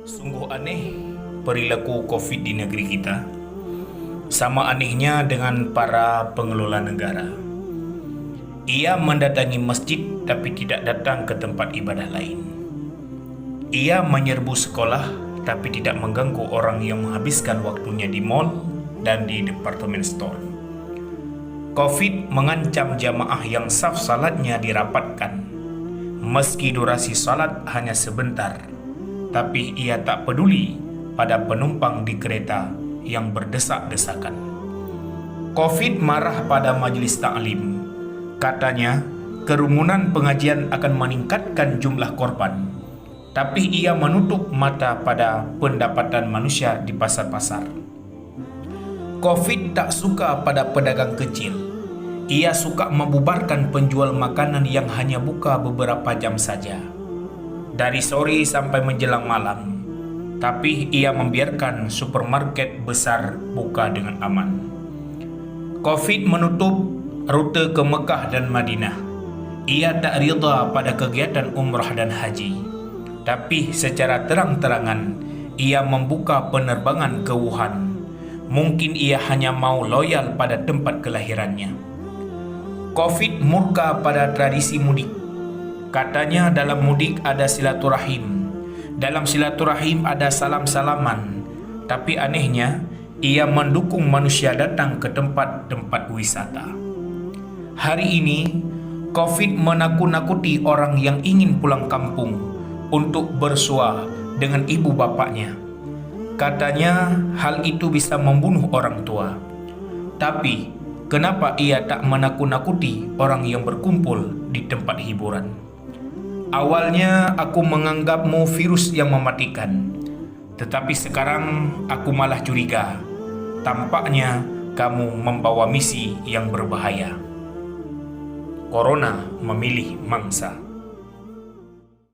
Sungguh aneh perilaku COVID di negeri kita. Sama anehnya dengan para pengelola negara. Ia mendatangi masjid tapi tidak datang ke tempat ibadah lain. Ia menyerbu sekolah tapi tidak mengganggu orang yang menghabiskan waktunya di mal dan di departemen store. COVID mengancam jamaah yang saf salatnya dirapatkan. Meski durasi salat hanya sebentar, tapi ia tak peduli pada penumpang di kereta yang berdesak-desakan. COVID marah pada majelis taklim. Katanya, kerumunan pengajian akan meningkatkan jumlah korban. Tapi ia menutup mata pada pendapatan manusia di pasar-pasar. COVID tak suka pada pedagang kecil. Ia suka membubarkan penjual makanan yang hanya buka beberapa jam saja, dari sore sampai menjelang malam. Tapi ia membiarkan supermarket besar buka dengan aman. COVID menutup rute ke Mekah dan Madinah. Ia tak rida pada kegiatan umrah dan haji. Tapi secara terang-terangan ia membuka penerbangan ke Wuhan. Mungkin ia hanya mau loyal pada tempat kelahirannya. COVID murka pada tradisi mudik. Katanya dalam mudik ada silaturahim. Dalam silaturahim ada salam-salaman. Tapi anehnya, ia mendukung manusia datang ke tempat-tempat wisata. Hari ini, COVID menakut-nakuti orang yang ingin pulang kampung untuk bersua dengan ibu bapaknya. Katanya hal itu bisa membunuh orang tua. Tapi kenapa ia tak menakut-nakuti orang yang berkumpul di tempat hiburan? Awalnya aku menganggapmu virus yang mematikan, tetapi sekarang aku malah curiga. Tampaknya kamu membawa misi yang berbahaya. Corona memilih mangsa.